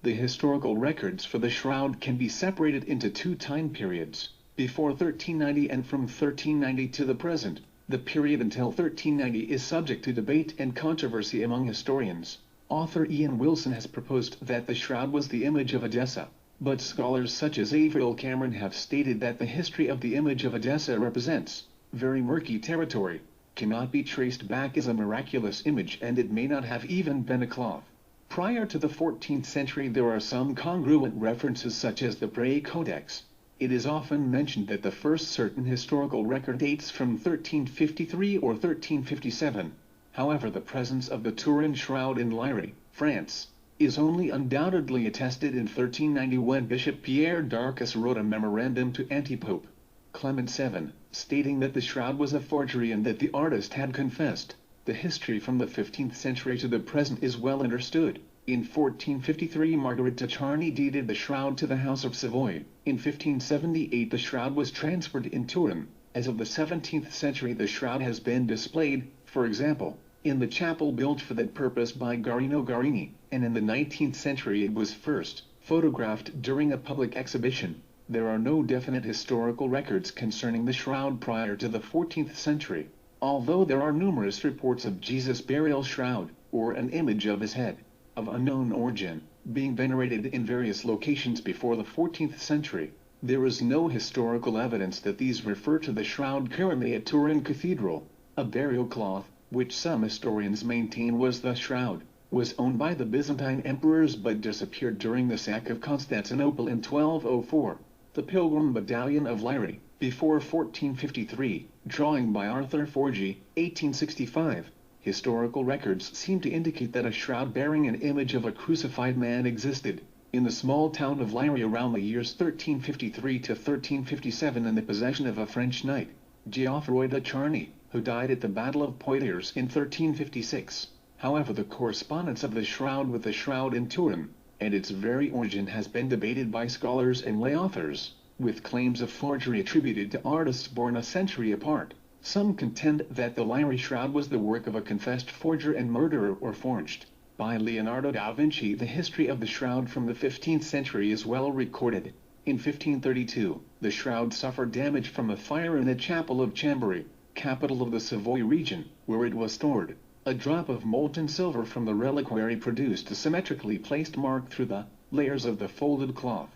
The historical records for the shroud can be separated into two time periods, before 1390 and from 1390 to the present. The period until 1390 is subject to debate and controversy among historians. Author Ian Wilson has proposed that the shroud was the image of Edessa, but scholars such as Avril Cameron have stated that the history of the image of Edessa represents very murky territory, cannot be traced back as a miraculous image, and it may not have even been a cloth. Prior to the 14th century there are some congruent references such as the Bray Codex. It is often mentioned that the first certain historical record dates from 1353 or 1357. However, the presence of the Turin shroud in Liry, France, is only undoubtedly attested in 1390 when Bishop Pierre d'Arcus wrote a memorandum to Antipope Clement VII, stating that the shroud was a forgery and that the artist had confessed. The history from the 15th century to the present is well understood. In 1453 Margaret de Charny deeded the shroud to the House of Savoy. In 1578 the shroud was transferred in Turin. As of the 17th century the shroud has been displayed, for example, in the chapel built for that purpose by Garino Garini, and in the 19th century it was first photographed during a public exhibition. There are no definite historical records concerning the shroud prior to the 14th century, although there are numerous reports of Jesus' burial shroud, or an image of his head, of unknown origin, being venerated in various locations before the 14th century. There is no historical evidence that these refer to the shroud currently at Turin Cathedral. A burial cloth, which some historians maintain was the shroud, was owned by the Byzantine emperors but disappeared during the sack of Constantinople in 1204. The Pilgrim Medallion of Liry, before 1453, drawing by Arthur Forgy, 1865. Historical records seem to indicate that a shroud bearing an image of a crucified man existed in the small town of Liry around the years 1353 to 1357 in the possession of a French knight, Geoffroy de Charny, who died at the Battle of Poitiers in 1356. However, the correspondence of the shroud with the shroud in Turin, and its very origin has been debated by scholars and lay authors, with claims of forgery attributed to artists born a century apart. Some contend that the Liry shroud was the work of a confessed forger and murderer or forged by Leonardo da Vinci. The history of the shroud from the 15th century is well recorded. In 1532, the shroud suffered damage from a fire in the chapel of Chambéry, capital of the Savoy region, where it was stored. A drop of molten silver from the reliquary produced a symmetrically placed mark through the layers of the folded cloth.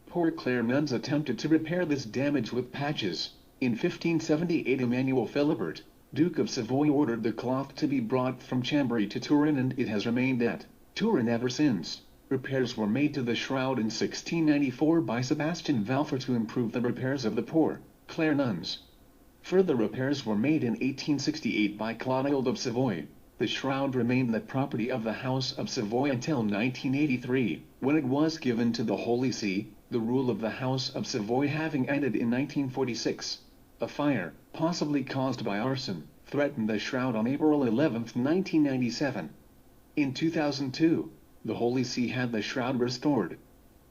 Poor Clare nuns attempted to repair this damage with patches. In 1578 Emmanuel Philibert, Duke of Savoy, ordered the cloth to be brought from Chambéry to Turin, and it has remained at Turin ever since. Repairs were made to the shroud in 1694 by Sebastian Valfer to improve the repairs of the poor Clare nuns. Further repairs were made in 1868 by Clotilde of Savoy. The shroud remained the property of the House of Savoy until 1983, when it was given to the Holy See, the rule of the House of Savoy having ended in 1946. A fire, possibly caused by arson, threatened the shroud on April 11, 1997. In 2002, the Holy See had the shroud restored.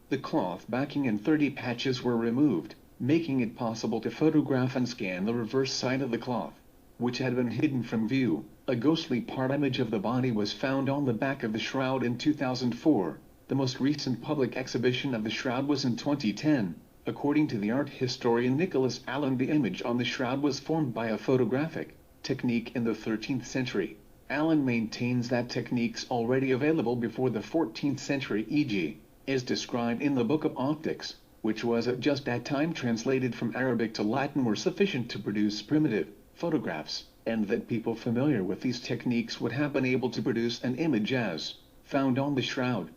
The cloth backing and 30 patches were removed, making it possible to photograph and scan the reverse side of the cloth, which had been hidden from view. A ghostly part image of the body was found on the back of the shroud in 2004. The most recent public exhibition of the shroud was in 2010. According to the art historian Nicholas Allen, the image on the shroud was formed by a photographic technique in the 13th century. Allen maintains that techniques already available before the 14th century, e.g., as described in the Book of Optics, which was at just that time translated from Arabic to Latin, were sufficient to produce primitive photographs, and that people familiar with these techniques would have been able to produce an image as found on the shroud.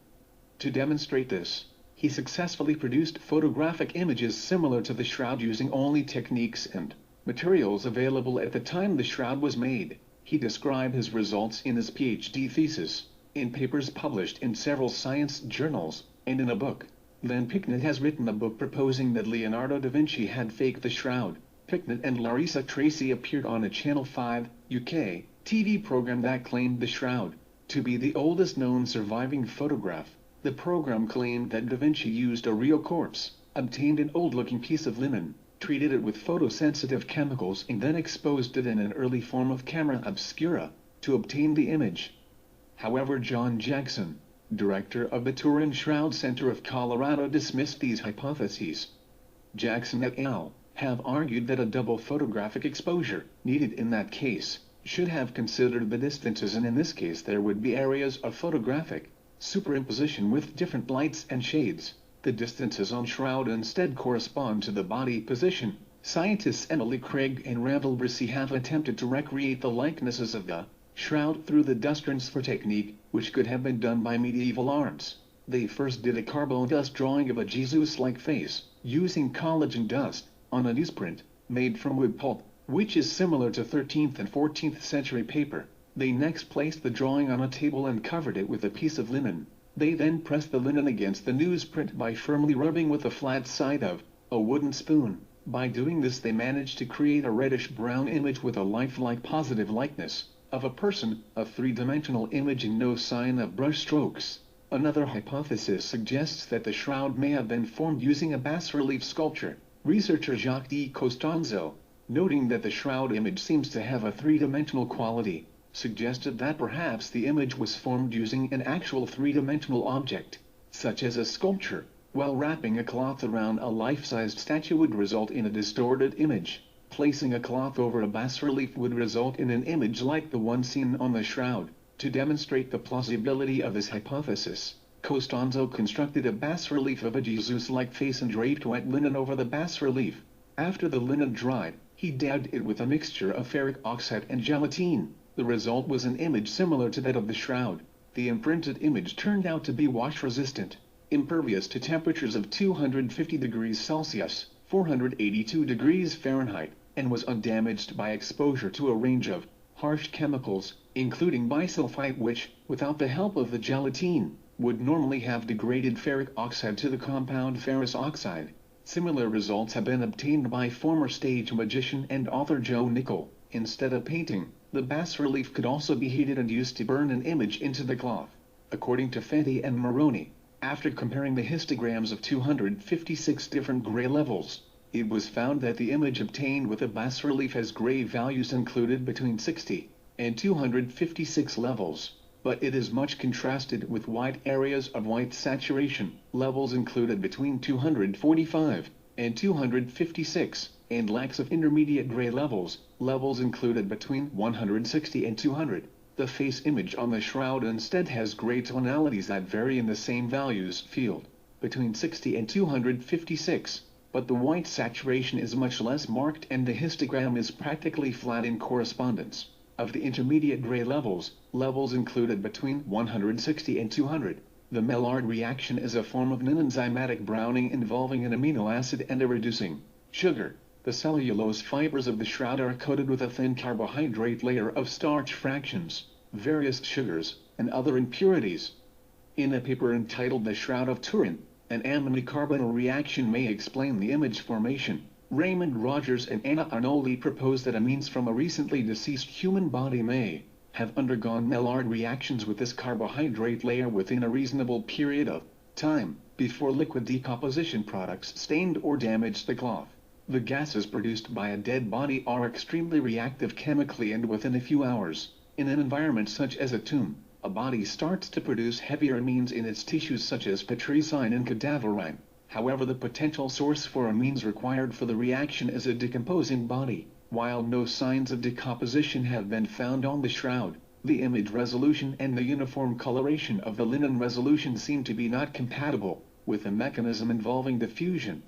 To demonstrate this, he successfully produced photographic images similar to the shroud using only techniques and materials available at the time the shroud was made. He described his results in his PhD thesis, in papers published in several science journals, and in a book. Len Picknett has written a book proposing that Leonardo da Vinci had faked the shroud. Picknett and Larissa Tracy appeared on a Channel 5 UK TV program that claimed the shroud to be the oldest known surviving photograph. The program claimed that da Vinci used a real corpse, obtained an old-looking piece of linen, treated it with photosensitive chemicals, and then exposed it in an early form of camera obscura to obtain the image. However, John Jackson, director of the Turin Shroud Center of Colorado, dismissed these hypotheses. Jackson et al. Have argued that a double photographic exposure, needed in that case, should have considered the distances, and in this case there would be areas of photographic superimposition with different lights and shades. The distances on shroud instead correspond to the body position. Scientists Emily Craig and Randall Brissy have attempted to recreate the likenesses of the shroud through the dust transfer technique, which could have been done by medieval arts. They first did a carbon dust drawing of a Jesus-like face, using collagen dust, on a newsprint, made from wood pulp, which is similar to 13th and 14th century paper. They next placed the drawing on a table and covered it with a piece of linen. They then pressed the linen against the newsprint by firmly rubbing with the flat side of a wooden spoon. By doing this they managed to create a reddish-brown image with a lifelike positive likeness of a person, a three-dimensional image and no sign of brush strokes. Another hypothesis suggests that the shroud may have been formed using a bas-relief sculpture. Researcher Jacques D. Costanzo, noting that the shroud image seems to have a three-dimensional quality, suggested that perhaps the image was formed using an actual three-dimensional object, such as a sculpture, while wrapping a cloth around a life-sized statue would result in a distorted image. Placing a cloth over a bas-relief would result in an image like the one seen on the shroud. To demonstrate the plausibility of this hypothesis, Costanzo constructed a bas-relief of a Jesus-like face and draped wet linen over the bas-relief. After the linen dried, he dabbed it with a mixture of ferric oxide and gelatine. The result was an image similar to that of the shroud. The imprinted image turned out to be wash-resistant, impervious to temperatures of 250 degrees Celsius, 482 degrees Fahrenheit, and was undamaged by exposure to a range of harsh chemicals, including bisulfite, which, without the help of the gelatine, would normally have degraded ferric oxide to the compound ferrous oxide. Similar results have been obtained by former stage magician and author Joe Nickel. Instead of painting, the bas-relief could also be heated and used to burn an image into the cloth. According to Fenty and Maroney, after comparing the histograms of 256 different gray levels, it was found that the image obtained with a bas-relief has gray values included between 60 and 256 levels, but it is much contrasted with white areas of white saturation, levels included between 245 and 256, and lacks of intermediate gray levels, levels included between 160 and 200. The face image on the shroud instead has gray tonalities that vary in the same values field, between 60 and 256. But the white saturation is much less marked and the histogram is practically flat in correspondence. Of the intermediate gray levels, levels included between 160 and 200. The Maillard reaction is a form of non-enzymatic browning involving an amino acid and a reducing sugar. The cellulose fibers of the shroud are coated with a thin carbohydrate layer of starch fractions, various sugars, and other impurities. In a paper entitled The Shroud of Turin, an amine-carbonyl reaction may explain the image formation. Raymond Rogers and Anna Arnoldi propose that amines from a recently deceased human body may have undergone Maillard reactions with this carbohydrate layer within a reasonable period of time, before liquid decomposition products stained or damaged the cloth. The gases produced by a dead body are extremely reactive chemically, and within a few hours, in an environment such as a tomb, a body starts to produce heavier amines in its tissues such as petricine and cadaverine. However, the potential source for amines required for the reaction is a decomposing body. While no signs of decomposition have been found on the shroud, the image resolution and the uniform coloration of the linen resolution seem to be not compatible with the mechanism involving diffusion.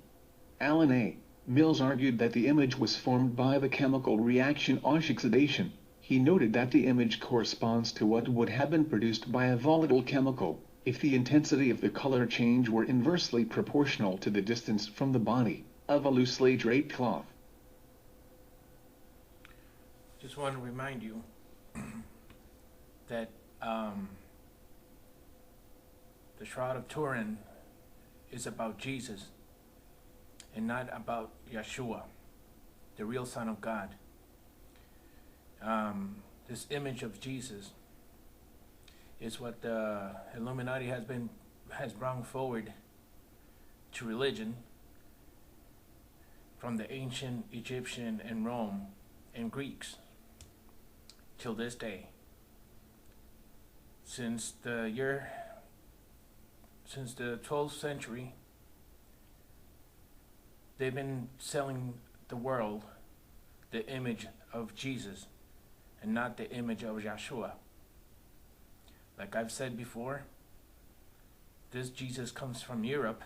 Alan A. Mills argued that the image was formed by the chemical reaction oxidation. He noted that the image corresponds to what would have been produced by a volatile chemical, if the intensity of the color change were inversely proportional to the distance from the body of a loosely draped cloth. Just want to remind you that the Shroud of Turin is about Jesus and not about Yeshua, the real Son of God. This image of Jesus is what the Illuminati has brought forward to religion from the ancient Egyptian and Rome and Greeks till this day. Since the year since the 12th century, they've been selling the world the image of Jesus and not the image of Yeshua. Like I've said before, this Jesus comes from Europe,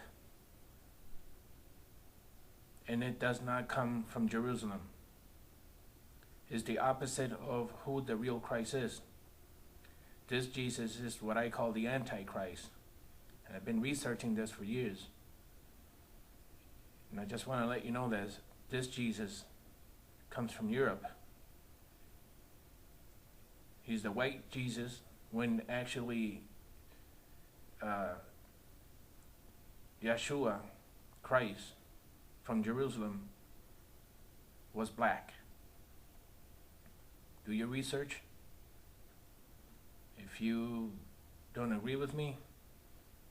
and it does not come from Jerusalem. It's the opposite of who the real Christ is. This Jesus is what I call the Antichrist. And I've been researching this for years. And I just want to let you know that this Jesus comes from Europe. He's the white Jesus, when actually Yeshua, Christ, from Jerusalem, was black. Do your research. If you don't agree with me,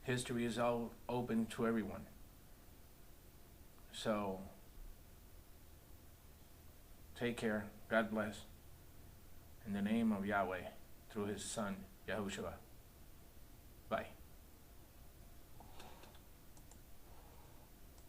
history is all open to everyone. So, take care. God bless. In the name of Yahweh, through his son, Yahushua.